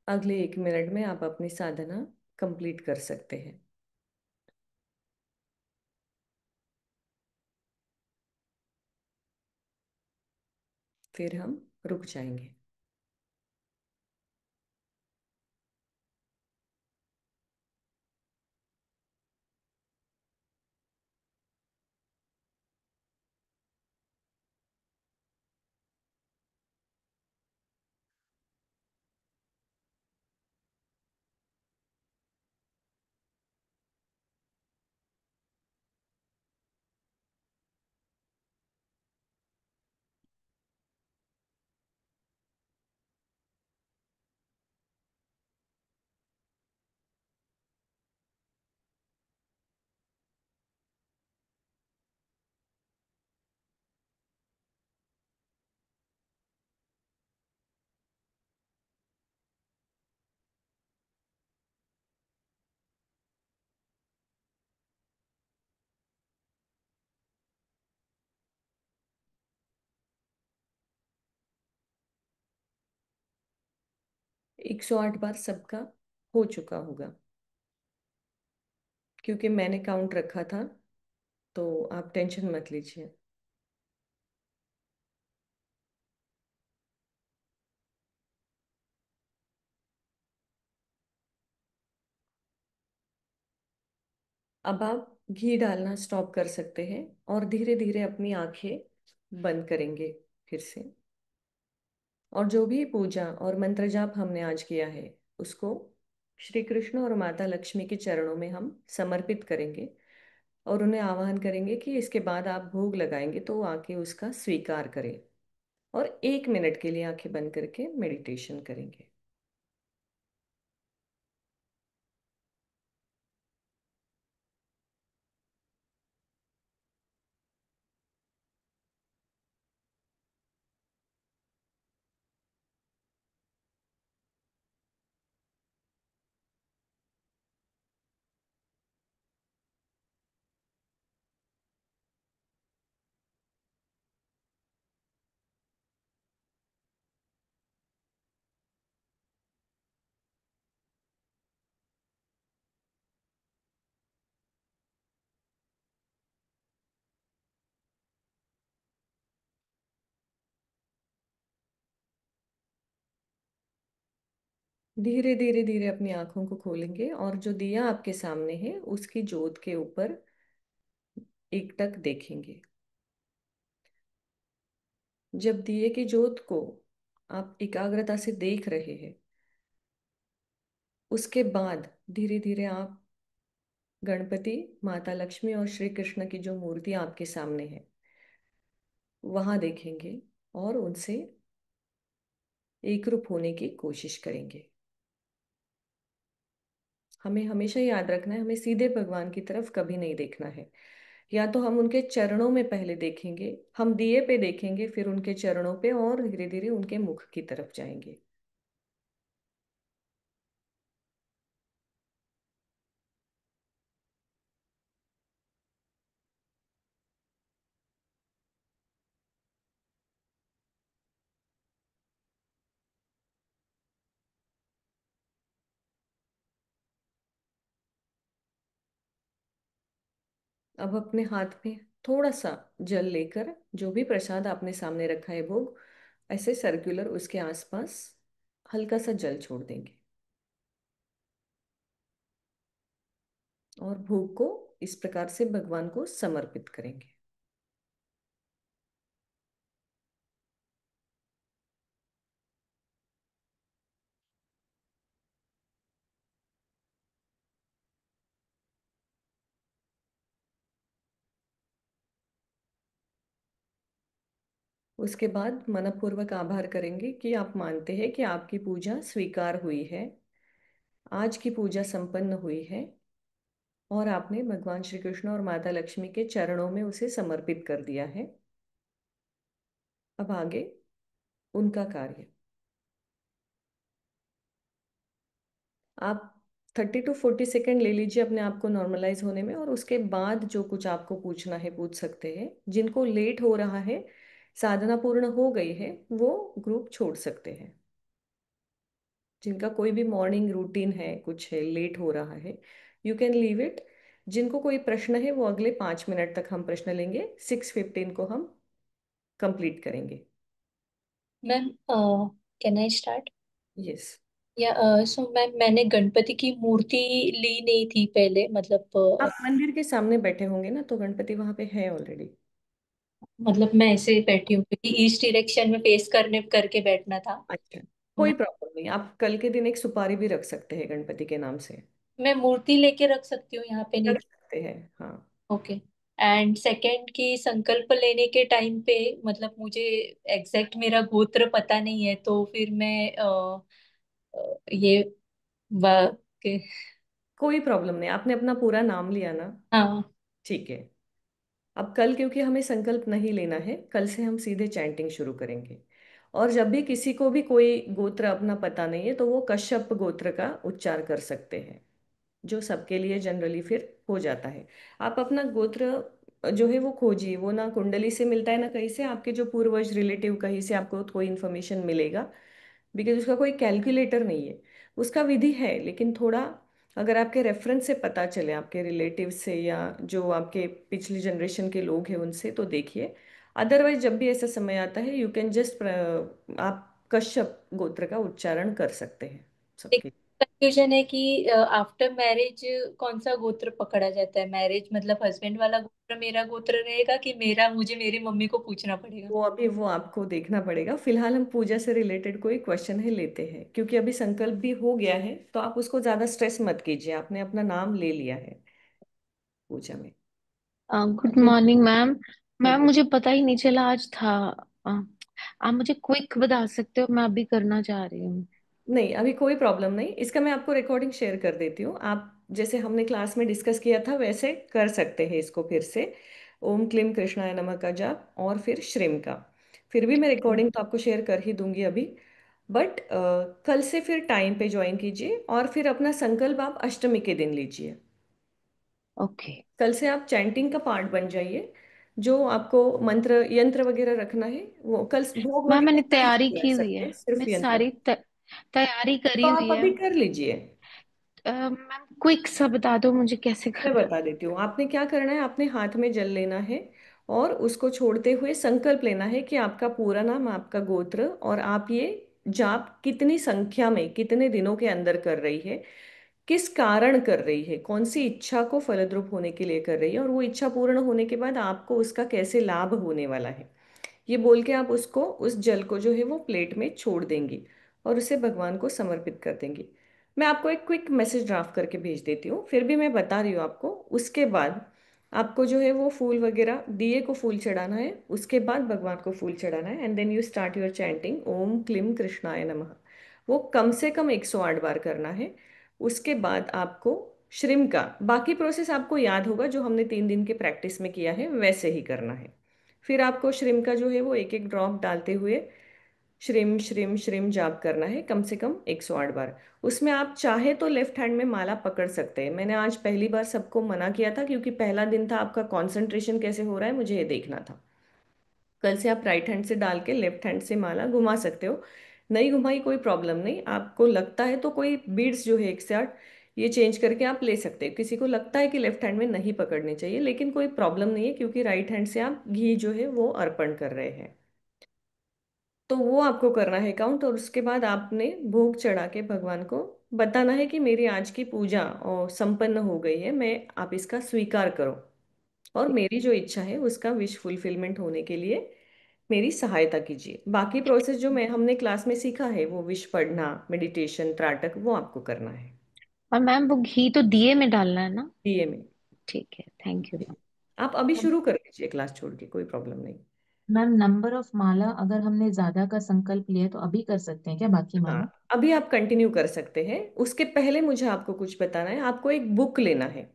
अगले 1 मिनट में आप अपनी साधना कंप्लीट कर सकते हैं। फिर हम रुक जाएंगे। एक 108 बार सबका हो चुका होगा, क्योंकि मैंने काउंट रखा था, तो आप टेंशन मत लीजिए। अब आप घी डालना स्टॉप कर सकते हैं और धीरे धीरे अपनी आंखें बंद करेंगे फिर से। और जो भी पूजा और मंत्र जाप हमने आज किया है उसको श्री कृष्ण और माता लक्ष्मी के चरणों में हम समर्पित करेंगे और उन्हें आह्वान करेंगे कि इसके बाद आप भोग लगाएंगे तो वो आके उसका स्वीकार करें। और 1 मिनट के लिए आंखें बंद करके मेडिटेशन करेंगे। धीरे धीरे धीरे अपनी आंखों को खोलेंगे और जो दिया आपके सामने है उसकी ज्योत के ऊपर एकटक देखेंगे। जब दिए की ज्योत को आप एकाग्रता से देख रहे हैं, उसके बाद धीरे धीरे आप गणपति, माता लक्ष्मी और श्री कृष्ण की जो मूर्ति आपके सामने है वहां देखेंगे और उनसे एकरूप होने की कोशिश करेंगे। हमें हमेशा याद रखना है, हमें सीधे भगवान की तरफ कभी नहीं देखना है। या तो हम उनके चरणों में पहले देखेंगे, हम दिए पे देखेंगे, फिर उनके चरणों पे और धीरे धीरे उनके मुख की तरफ जाएंगे। अब अपने हाथ में थोड़ा सा जल लेकर जो भी प्रसाद आपने सामने रखा है भोग, ऐसे सर्कुलर उसके आसपास हल्का सा जल छोड़ देंगे और भोग को इस प्रकार से भगवान को समर्पित करेंगे। उसके बाद मनपूर्वक आभार करेंगे कि आप मानते हैं कि आपकी पूजा स्वीकार हुई है, आज की पूजा संपन्न हुई है और आपने भगवान श्री कृष्ण और माता लक्ष्मी के चरणों में उसे समर्पित कर दिया है। अब आगे उनका कार्य। आप 30 to 40 सेकेंड ले लीजिए अपने आप को नॉर्मलाइज होने में, और उसके बाद जो कुछ आपको पूछना है पूछ सकते हैं। जिनको लेट हो रहा है, साधना पूर्ण हो गई है, वो ग्रुप छोड़ सकते हैं। जिनका कोई भी मॉर्निंग रूटीन है, कुछ है, लेट हो रहा है, यू कैन लीव इट। जिनको कोई प्रश्न है वो अगले 5 मिनट तक हम प्रश्न लेंगे, 6:15 को हम कंप्लीट करेंगे। Ma'am can I start? Yes. या सो मैम, मैंने गणपति की मूर्ति ली नहीं थी पहले, आप मंदिर के सामने बैठे होंगे ना, तो गणपति वहां पे है ऑलरेडी। मतलब मैं ऐसे बैठी हूँ क्योंकि ईस्ट डायरेक्शन में फेस करने करके बैठना था। अच्छा, मैं कोई प्रॉब्लम नहीं, आप कल के दिन एक सुपारी भी रख सकते हैं गणपति के नाम से। मैं मूर्ति लेके रख सकती हूँ यहाँ पे रख नीचे? सकते हैं, हाँ। ओके। एंड सेकंड की संकल्प लेने के टाइम पे, मतलब मुझे एग्जैक्ट मेरा गोत्र पता नहीं है, तो फिर मैं ये के, कोई प्रॉब्लम नहीं, आपने अपना पूरा नाम लिया ना। हाँ। ठीक है। अब कल क्योंकि हमें संकल्प नहीं लेना है, कल से हम सीधे चैंटिंग शुरू करेंगे। और जब भी किसी को भी कोई गोत्र अपना पता नहीं है तो वो कश्यप गोत्र का उच्चार कर सकते हैं, जो सबके लिए जनरली फिर हो जाता है। आप अपना गोत्र जो है वो खोजिए, वो ना कुंडली से मिलता है ना कहीं से, आपके जो पूर्वज रिलेटिव कहीं से आपको कोई इन्फॉर्मेशन मिलेगा, बिकॉज उसका कोई कैलकुलेटर नहीं है। उसका विधि है, लेकिन थोड़ा अगर आपके रेफरेंस से पता चले, आपके रिलेटिव से या जो आपके पिछली जनरेशन के लोग हैं उनसे, तो देखिए। अदरवाइज जब भी ऐसा समय आता है, यू कैन जस्ट आप कश्यप गोत्र का उच्चारण कर सकते हैं एक सबके। कंफ्यूजन है कि आफ्टर मैरिज कौन सा गोत्र पकड़ा जाता है? मैरिज मतलब हस्बैंड वाला गोत्र मेरा गोत्र रहेगा कि मेरा मुझे मेरी मम्मी को पूछना पड़ेगा? वो आपको देखना पड़ेगा। फिलहाल हम पूजा से रिलेटेड कोई क्वेश्चन है लेते हैं, क्योंकि अभी संकल्प भी हो गया है, तो आप उसको ज्यादा स्ट्रेस मत कीजिए, आपने अपना नाम ले लिया है पूजा में। Good morning ma'am. Ma'am good. मुझे पता ही नहीं चला आज था। अ, आप मुझे क्विक बता सकते हो, मैं अभी करना चाह रही हूँ। नहीं, अभी कोई प्रॉब्लम नहीं, इसका मैं आपको रिकॉर्डिंग शेयर कर देती हूँ। आप जैसे हमने क्लास में डिस्कस किया था वैसे कर सकते हैं इसको फिर से। ओम क्लीम कृष्णाय नमः का जाप और फिर श्रीम का। फिर भी मैं रिकॉर्डिंग तो आपको शेयर कर ही दूंगी अभी। बट कल से फिर टाइम पे ज्वाइन कीजिए, और फिर अपना संकल्प आप अष्टमी के दिन लीजिए। ओके कल से आप चैंटिंग का पार्ट बन जाइए। जो आपको मंत्र यंत्र वगैरह रखना है वो कल, भोग मैम, मैंने वगैरह तैयारी नहीं रख की हुई है। सकते, सिर्फ मैं यंत्र। सारी तैयारी तो करी आप हुई है। अभी कर लीजिए। मैम क्विक सा बता दो मुझे कैसे मैं करना बता देती हूँ, आपने क्या करना है, आपने हाथ में जल लेना है और उसको छोड़ते हुए संकल्प लेना है कि आपका पूरा नाम, आपका गोत्र, और आप ये जाप कितनी संख्या में कितने दिनों के अंदर कर रही है, किस कारण कर रही है, कौन सी इच्छा को फलद्रूप होने के लिए कर रही है, और वो इच्छा पूर्ण होने के बाद आपको उसका कैसे लाभ होने वाला है। ये बोल के आप उसको, उस जल को जो है वो प्लेट में छोड़ देंगी और उसे भगवान को समर्पित कर देंगी। मैं आपको एक क्विक मैसेज ड्राफ्ट करके भेज देती हूँ, फिर भी मैं बता रही हूँ आपको। उसके बाद आपको जो है वो फूल वगैरह, दिए को फूल चढ़ाना है, उसके बाद भगवान को फूल चढ़ाना है, and then you start your chanting Om क्लीम कृष्णाय नमः। वो कम से कम 108 बार करना है। उसके बाद आपको श्रिम का बाकी प्रोसेस आपको याद होगा, जो हमने 3 दिन के प्रैक्टिस में किया है वैसे ही करना है। फिर आपको श्रिम का जो है वो एक एक ड्रॉप डालते हुए श्रिम श्रिम श्रिम जाप करना है, कम से कम 108 बार। उसमें आप चाहे तो लेफ्ट हैंड में माला पकड़ सकते हैं। मैंने आज पहली बार सबको मना किया था, क्योंकि पहला दिन था, आपका कंसंट्रेशन कैसे हो रहा है मुझे ये देखना था। कल से आप राइट हैंड से डाल के लेफ्ट हैंड से माला घुमा सकते हो। नहीं घुमाई कोई प्रॉब्लम नहीं, आपको लगता है तो कोई बीड्स जो है 1 से 8 ये चेंज करके आप ले सकते हैं। किसी को लगता है कि लेफ्ट हैंड में नहीं पकड़नी चाहिए, लेकिन कोई प्रॉब्लम नहीं है, क्योंकि राइट हैंड से आप घी जो है वो अर्पण कर रहे हैं। तो वो आपको करना है काउंट, और उसके बाद आपने भोग चढ़ा के भगवान को बताना है कि मेरी आज की पूजा और संपन्न हो गई है, मैं, आप इसका स्वीकार करो, और मेरी जो इच्छा है उसका विश फुलफिलमेंट होने के लिए मेरी सहायता कीजिए। बाकी प्रोसेस जो मैं हमने क्लास में सीखा है, वो विश पढ़ना, मेडिटेशन, त्राटक, वो आपको करना है और मैम वो घी तो दिए में डालना है ना? दिए में। ठीक है, थैंक यू आप अभी मैम, शुरू कर दीजिए क्लास छोड़ के, कोई प्रॉब्लम नहीं। मैम नंबर ऑफ माला अगर हमने ज्यादा का संकल्प लिया है तो अभी कर सकते हैं क्या बाकी हाँ, माला? अभी आप कंटिन्यू कर सकते हैं। उसके पहले मुझे आपको कुछ बताना है। आपको एक बुक लेना है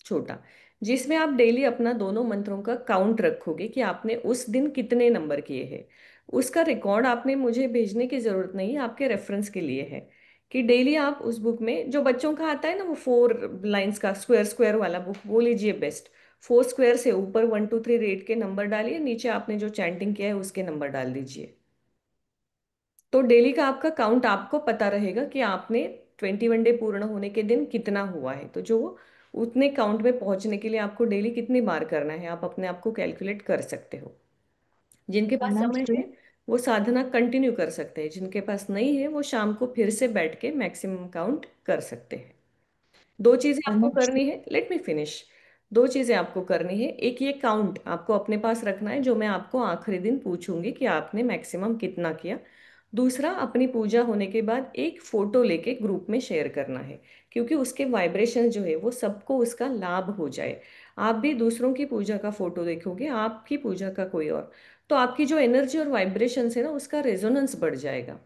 छोटा, जिसमें आप डेली अपना दोनों मंत्रों का काउंट रखोगे कि आपने उस दिन कितने नंबर किए हैं। उसका रिकॉर्ड आपने मुझे भेजने की जरूरत नहीं है, आपके रेफरेंस के लिए है। कि डेली आप उस बुक में, जो बच्चों का आता है ना, वो 4 लाइंस का स्क्वायर स्क्वायर वाला बुक, वो लीजिए बेस्ट। 4 स्क्वायर से ऊपर 1 2 3 रेट के नंबर डालिए, नीचे आपने जो चैंटिंग किया है उसके नंबर डाल दीजिए। तो डेली का आपका काउंट आपको पता रहेगा कि आपने 21 डे पूर्ण होने के दिन कितना हुआ है। तो जो उतने काउंट में पहुंचने के लिए आपको डेली कितनी बार करना है, आप अपने आप को कैलकुलेट कर सकते हो। जिनके पास मैम समय है वो साधना कंटिन्यू कर सकते हैं, जिनके पास नहीं है वो शाम को फिर से बैठ के मैक्सिमम काउंट कर सकते हैं। दो चीजें आपको करनी है, लेट मी फिनिश। दो चीजें आपको करनी है, एक ये काउंट आपको अपने पास रखना है जो मैं आपको आखिरी दिन पूछूंगी कि आपने मैक्सिमम कितना किया। दूसरा, अपनी पूजा होने के बाद एक फोटो लेके ग्रुप में शेयर करना है, क्योंकि उसके वाइब्रेशन जो है वो सबको उसका लाभ हो जाए। आप भी दूसरों की पूजा का फोटो देखोगे, आपकी पूजा का कोई और, तो आपकी जो एनर्जी और वाइब्रेशन है ना उसका रेजोनेंस बढ़ जाएगा।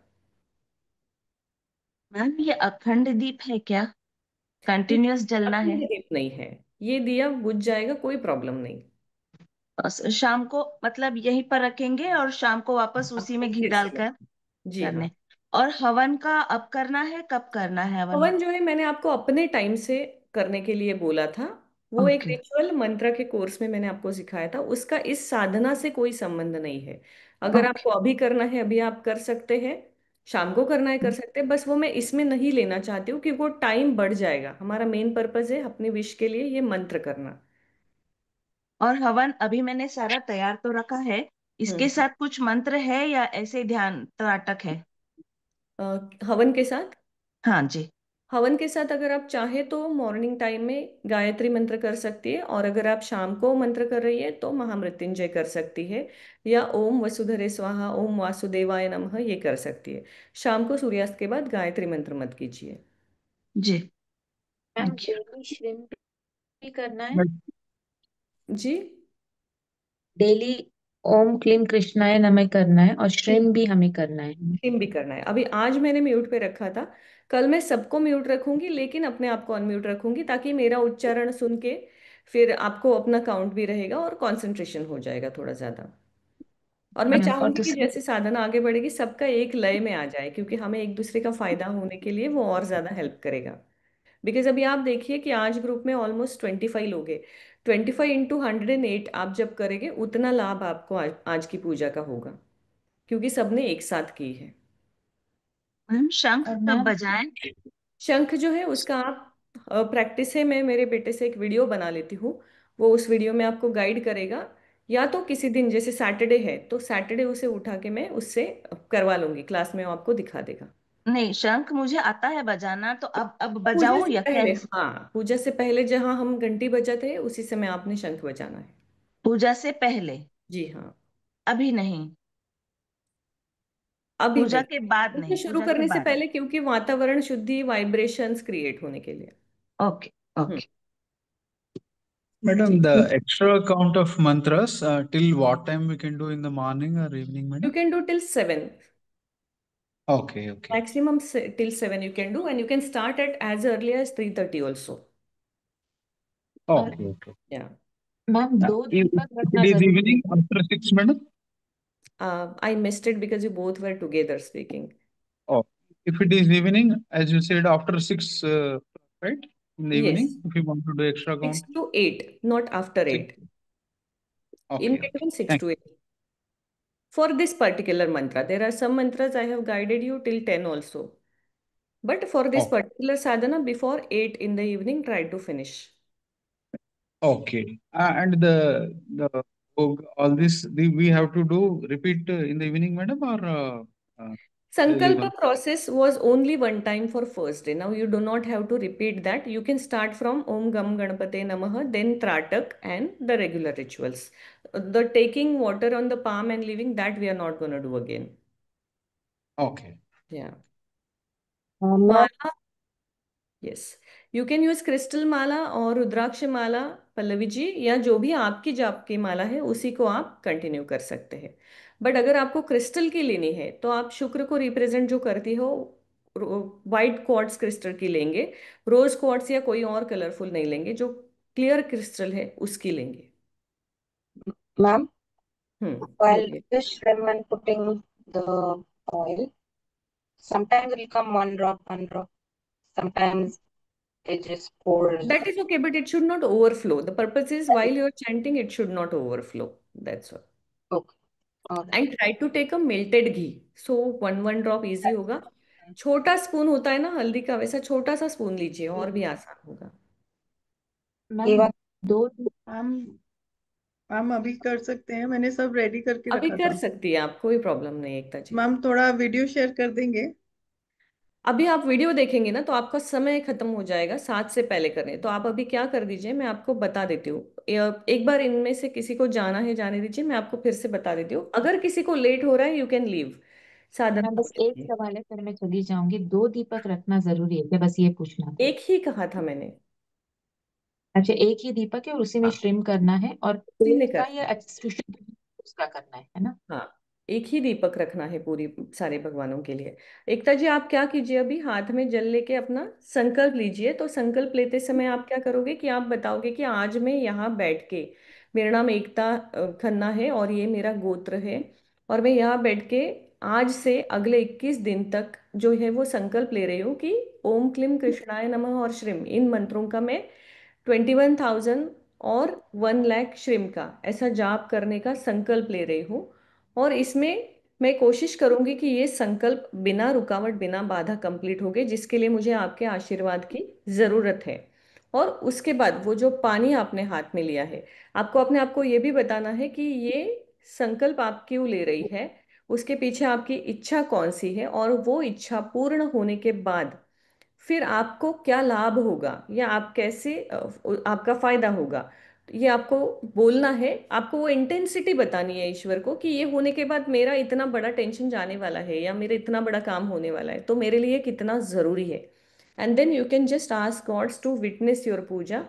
मैम ये अखंड दीप है क्या? ये कंटिन्यूअस जलना अखंड है? दीप नहीं है, ये दिया बुझ जाएगा, कोई प्रॉब्लम नहीं। शाम को मतलब यहीं पर रखेंगे और शाम को वापस उसी आपको में घी फिर से डालकर लगा। जी हाँ। करने। और हवन का अब करना है, कब करना है हवन? हवन जो है मैंने आपको अपने टाइम से करने के लिए बोला था। वो एक ओके। रिचुअल मंत्र के कोर्स में मैंने आपको सिखाया था, उसका इस साधना से कोई संबंध नहीं है। अगर ओके। आपको अभी करना है अभी आप कर सकते हैं, शाम को करना है कर सकते हैं, बस वो मैं इसमें नहीं लेना चाहती हूँ कि वो टाइम बढ़ जाएगा। हमारा मेन पर्पस है अपनी विश के लिए ये मंत्र करना। और हवन अभी मैंने सारा तैयार तो रखा है, इसके हम्म। साथ कुछ मंत्र है या ऐसे ध्यान त्राटक है? हवन के साथ, हाँ जी। हवन के साथ अगर आप चाहे तो मॉर्निंग टाइम में गायत्री मंत्र कर सकती है, और अगर आप शाम को मंत्र कर रही है तो महामृत्युंजय कर सकती है, या ओम वसुधरे स्वाहा ओम वासुदेवाय नमः ये कर सकती है। शाम को सूर्यास्त के बाद गायत्री मंत्र मत कीजिए। जी। Ma'am thank you. डेली श्रिम्प भी करना है? But ji. डेली ओम क्लीम कृष्णाय नमः करना है और जी श्रिम्प भी हमें करना है। सेम भी करना है। अभी आज मैंने म्यूट पे रखा था, कल मैं सबको म्यूट रखूंगी लेकिन अपने आप को अनम्यूट रखूंगी, ताकि मेरा उच्चारण सुन के फिर आपको अपना काउंट भी रहेगा और कंसंट्रेशन हो जाएगा थोड़ा ज्यादा। और मैं और चाहूंगी कि दूसरा। जैसे साधना आगे बढ़ेगी सबका एक लय में आ जाए, क्योंकि हमें एक दूसरे का फायदा होने के लिए वो और ज्यादा हेल्प करेगा। बिकॉज अभी आप देखिए कि आज ग्रुप में ऑलमोस्ट 25 लोग हैं। 25 × 108 आप जब करेंगे उतना लाभ आपको आज की पूजा का होगा, क्योंकि सबने एक साथ की है। मैम शंख और कब मैम बजाएं? शंख जो है उसका आप प्रैक्टिस है, मैं मेरे बेटे से एक वीडियो बना लेती हूँ, वो उस वीडियो में आपको गाइड करेगा। या तो किसी दिन जैसे सैटरडे है तो सैटरडे उसे उठा के मैं उससे करवा लूंगी, क्लास में वो आपको दिखा देगा। नहीं, शंख मुझे आता है बजाना, तो अब पूजा बजाऊं से या पहले, कैसे? हाँ पूजा से पहले जहाँ हम घंटी बजाते हैं उसी समय आपने शंख बजाना है। पूजा से पहले? जी हाँ। अभी नहीं? अभी पूजा नहीं, के बाद पूजा नहीं, शुरू पूजा के करने से बाद? पहले, क्योंकि वातावरण शुद्धि वाइब्रेशंस क्रिएट होने के लिए। ओके। हम्म। ओके। madam, जी। the extra count of mantras till what time we can do in the morning or evening, You madam? can do till 7, Okay, okay. maximum till 7 you can do, and you can start at as early as 3:30 also. और Okay, okay. Yeah. Ma'am Uh, दो if Deepak if it रखना is जरूरी evening है? after 6, madam? I missed it because you both were together speaking. Oh, if it is evening, as you said, after 6, right? In the Yes, evening, if you want to do extra 6 count, to 8, not after 6. 8. In Okay, okay. between 6 Thank to 8. For this particular mantra, there are some mantras I have guided you till 10 also. But for this you. particular sadhana, before 8 in the evening, try to finish. Okay. And all this we have to do repeat in the evening, madam, or daily Sankalpa one? process was only one time for first day. Now you do not have to repeat that. You can start from Om Gam Ganapate Namaha, then Tratak and the regular rituals. The taking water on the palm and leaving, that we are not going to do again. Okay. Yeah. Ma'am Mala, yes, you can use crystal mala और रुद्राक्ष माला, पल्लवी जी, या जो भी आपकी जाप की माला है उसी को आप कंटिन्यू कर सकते हैं। बट अगर आपको क्रिस्टल की लेनी है तो आप शुक्र को रिप्रेजेंट जो करती हो वाइट क्वार्ट्स क्रिस्टल की लेंगे, रोज क्वार्ट्स या कोई और कलरफुल नहीं लेंगे, जो क्लियर क्रिस्टल है उसकी लेंगे। Ma'am, while बोलिए। the shrimp and putting the oil, sometimes it will come one drop, one drop. Sometimes it just pours. That is okay, but it should not overflow. The purpose is while you are chanting, it should not overflow. That's all. Okay. Okay. And try to take a melted ghee, so one drop easy होगा। छोटा spoon होता है ना हल्दी का, वैसा छोटा सा स्पून लीजिए और भी आसान होगा। ये मैम बात दो मैम मैम अभी कर सकते हैं, मैंने सब रेडी करके अभी रखा कर था। सकती है आप, कोई प्रॉब्लम नहीं एकता जी। मैम थोड़ा वीडियो शेयर कर देंगे? अभी आप वीडियो देखेंगे ना तो आपका समय खत्म हो जाएगा, 7 से पहले करने, तो आप अभी क्या कर दीजिए, मैं आपको बता देती हूँ। एक बार इनमें से किसी को जाना है जाने दीजिए, मैं आपको फिर से बता देती हूँ। अगर किसी को लेट हो रहा है यू कैन लीव, मैं साधना बस एक कीजिए। सवाल है, फिर मैं चली जाऊंगी। 2 दीपक रखना जरूरी है क्या? बस ये पूछना था। एक ही कहा था मैंने। अच्छा, एक ही दीपक है और उसी में हाँ, श्रिम करना है, और उसी तेल में का कर, या शुद्ध उसका करना है ना? हाँ, एक ही दीपक रखना है पूरी सारे भगवानों के लिए। एकता जी आप क्या कीजिए, अभी हाथ में जल लेके अपना संकल्प लीजिए। तो संकल्प लेते समय आप क्या करोगे कि आप बताओगे कि आज मैं यहाँ बैठ के, मेरा नाम एकता खन्ना है और ये मेरा गोत्र है, और मैं यहाँ बैठ के आज से अगले 21 दिन तक जो है वो संकल्प ले रही हूँ कि ओम क्लीम कृष्णाय नमः और श्रीम, इन मंत्रों का मैं 21,000 और 1 लाख श्रिम का ऐसा जाप करने का संकल्प ले रही हूँ। और इसमें मैं कोशिश करूंगी कि ये संकल्प बिना रुकावट बिना बाधा कंप्लीट हो गए, जिसके लिए मुझे आपके आशीर्वाद की ज़रूरत है। और उसके बाद वो जो पानी आपने हाथ में लिया है, आपको अपने आप को ये भी बताना है कि ये संकल्प आप क्यों ले रही है, उसके पीछे आपकी इच्छा कौन सी है, और वो इच्छा पूर्ण होने के बाद फिर आपको क्या लाभ होगा या आप कैसे आपका फायदा होगा, ये आपको बोलना है। आपको वो इंटेंसिटी बतानी है ईश्वर को कि ये होने के बाद मेरा इतना बड़ा टेंशन जाने वाला है या मेरा इतना बड़ा काम होने वाला है, तो मेरे लिए कितना ज़रूरी है। And then you can just ask gods to witness your puja.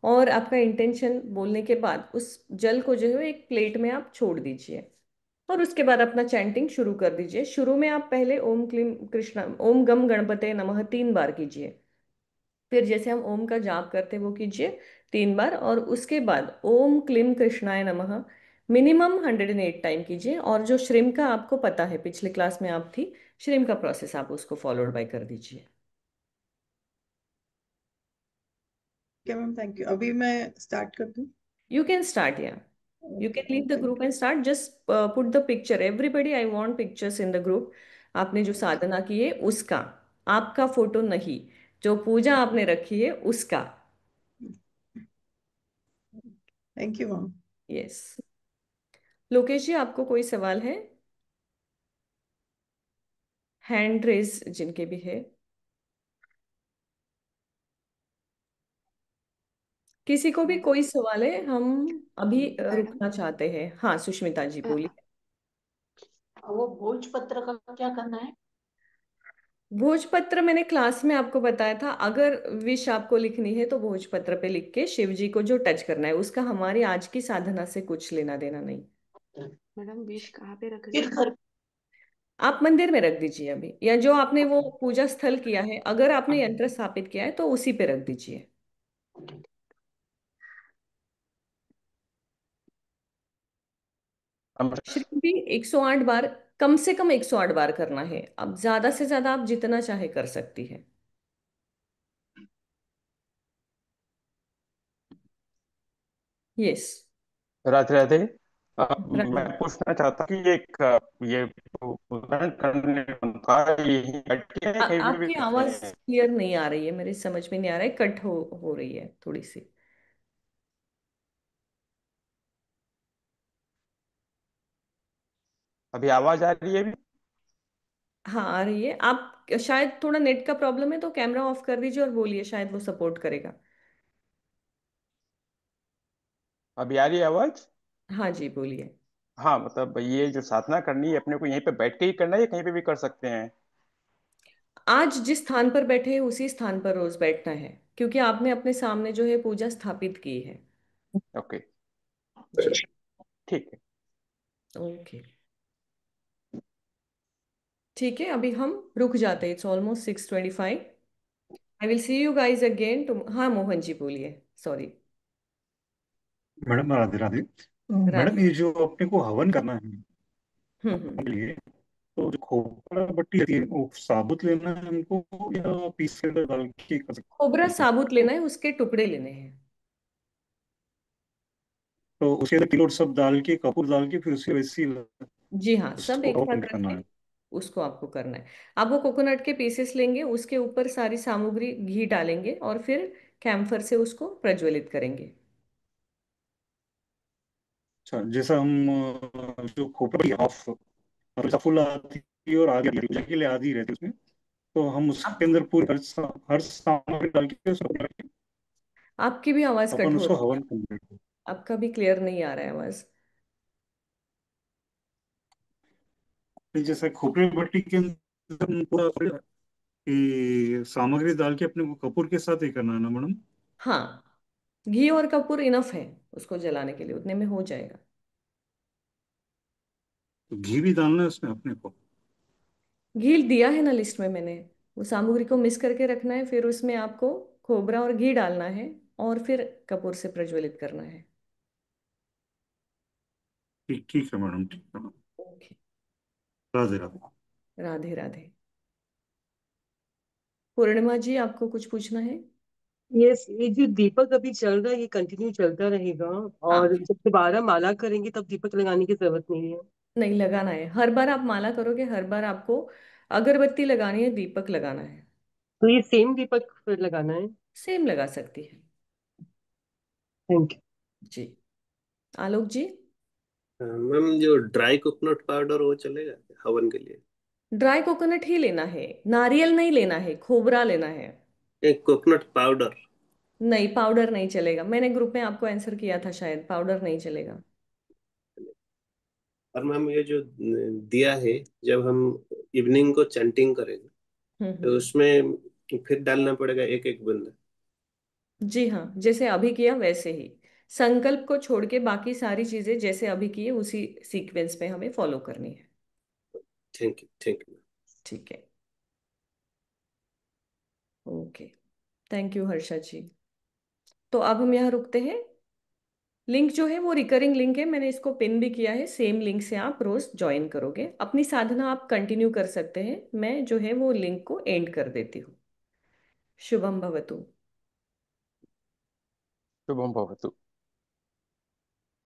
और आपका इंटेंशन बोलने के बाद उस जल को जो है एक प्लेट में आप छोड़ दीजिए, और उसके बाद अपना चैंटिंग शुरू कर दीजिए। शुरू में आप पहले ओम क्लीम कृष्ण ओम गम गणपते नमः 3 बार कीजिए, फिर जैसे हम ओम का जाप करते हैं वो कीजिए 3 बार, और उसके बाद ओम क्लीम कृष्णाय नमः मिनिमम 108 टाइम कीजिए। और जो श्रिम का आपको पता है, पिछले क्लास में आप थी, श्रिम का प्रोसेस आप उसको फॉलोड बाय कर दीजिए। ठीक है मैम, थैंक यू। अभी मैं स्टार्ट कर दूं? You can start, yeah. You okay can ma'am, leave the thank group and start. Just put the picture. Everybody, I want pictures in the group. आपने जो साधना की है उसका, आपका फोटो नहीं, जो पूजा आपने रखी है उसका। You. Thank you ma'am. Yes. Lokesh ji आपको कोई सवाल है? हैंड रेज जिनके भी है, किसी को भी कोई सवाल है? हम अभी मैडम रुकना चाहते हैं। हाँ सुष्मिता जी बोलिए। वो भोजपत्र का क्या करना है? भोजपत्र मैंने क्लास में आपको बताया था, अगर विश आपको लिखनी है तो भोजपत्र पे लिख के शिव जी को जो टच करना है, उसका हमारी आज की साधना से कुछ लेना देना नहीं। मैडम विश कहाँ पे रख रही फिर है? घर। आप मंदिर में रख दीजिए अभी, या जो आपने वो पूजा स्थल किया है, अगर आपने यंत्र स्थापित किया है तो उसी पे रख दीजिए। श्री भी 108 बार, कम से कम 108 बार करना है। अब ज्यादा से ज्यादा आप जितना चाहे कर सकती है। यस। राधे राधे। मैं पूछना चाहता कि ये उदाहरण करने का यही हटके है कहीं पे भी आपकी करते आवाज हैं? क्लियर नहीं आ रही है, मेरे समझ में नहीं आ रहा है, कट हो रही है थोड़ी सी। अभी आवाज आ रही है अभी? हाँ आ रही है। आप शायद थोड़ा नेट का प्रॉब्लम है तो कैमरा ऑफ कर दीजिए और बोलिए, शायद वो सपोर्ट करेगा। अभी आ रही है आवाज? हाँ जी बोलिए। हाँ, मतलब ये जो साधना करनी है अपने को यहीं पे बैठ के ही करना है या कहीं पे भी कर सकते हैं? आज जिस स्थान पर बैठे हैं उसी स्थान पर रोज बैठना है, क्योंकि आपने अपने सामने जो है पूजा स्थापित की है। ओके, जी। ठीक है। ओके ठीक है, अभी हम रुक जाते हैं। It's almost 6:25। I will see you guys again too. हाँ मोहन जी बोलिए, sorry. Madam Radhe Radhe. Madam Radhe. ये जो अपने को हवन करना है हम्म। के लिए, तो जो खोपड़ा बट्टी रहती है वो साबुत लेना है हमको या पीस के अंदर डाल के कर खोबरा सकते हैं? साबुत लेना है, उसके टुकड़े लेने हैं। तो उसके अंदर तिल और सब डाल के कपूर डाल के फिर उसे वैसे ही जी हाँ, सब उसको एक और साथ रख करना के है। उसको आपको करना है। आप वो कोकोनट के पीसेस लेंगे, उसके ऊपर सारी सामग्री घी डालेंगे और फिर कैम्फर से उसको प्रज्वलित करेंगे। अच्छा, जैसा हम जो खोपड़ी हाफ मतलब जैसा फुल आधी और आधी आधी पूजा के लिए आधी रहती है उसमें, तो हम उसके आप अंदर पूरी हर सामग्री डाल के उसको आपकी भी आवाज कट अपन हो उसको रही है। हवन करते आपका भी क्लियर नहीं आ रहा है आवाज। हैं। जैसे खोपड़ी भट्टी के अंदर हम पूरा कि सामग्री डाल के अपने को कपूर के साथ ही करना है ना मैडम? हाँ, घी और कपूर इनफ है उसको जलाने के लिए, उतने में हो जाएगा। तो घी भी डालना है उसमें अपने को? घी दिया है ना लिस्ट में मैंने। वो सामग्री को मिक्स करके रखना है, फिर उसमें आपको खोबरा और घी डालना है और फिर कपूर से प्रज्वलित करना है। ठीक ठीक है मैडम, ठीक है मैडम। ओके। राधे राधे। राधे राधे। पूर्णिमा जी, आपको कुछ पूछना है? यस, ये जो दीपक अभी चल रहा है ये कंटिन्यू चलता रहेगा? हाँ, और जब दोबारा माला करेंगे तब दीपक लगाने की जरूरत नहीं है? नहीं लगाना है। हर बार आप माला करोगे, हर बार आपको अगरबत्ती लगानी है, दीपक लगाना है। तो ये सेम दीपक फिर लगाना है? सेम लगा सकती है। Thank you. जी। आलोक जी। मैम जो ड्राई कोकोनट पाउडर वो चलेगा क्या हवन के लिए? ड्राई कोकोनट ही लेना है, नारियल नहीं लेना है, खोबरा लेना है। एक कोकोनट पाउडर। नहीं, पाउडर नहीं चलेगा। मैंने ग्रुप में आपको आंसर किया था शायद, पाउडर नहीं चलेगा। और मैम ये जो दिया है, जब हम इवनिंग को चैंटिंग करेंगे तो हम्म। उसमें फिर डालना पड़ेगा एक एक बूंद? जी हाँ, जैसे अभी किया वैसे ही। संकल्प को छोड़ के बाकी सारी चीजें जैसे अभी किए उसी सीक्वेंस में हमें फॉलो करनी है। Thank you, thank you. ठीक है। ओके। थैंक यू हर्षा जी। तो अब हम यहाँ रुकते हैं। लिंक जो है वो रिकरिंग लिंक है, मैंने इसको पिन भी किया है। सेम लिंक से आप रोज ज्वाइन करोगे, अपनी साधना आप कंटिन्यू कर सकते हैं। मैं जो है वो लिंक को एंड कर देती हूँ। शुभम भवतु। शुभम भवतु।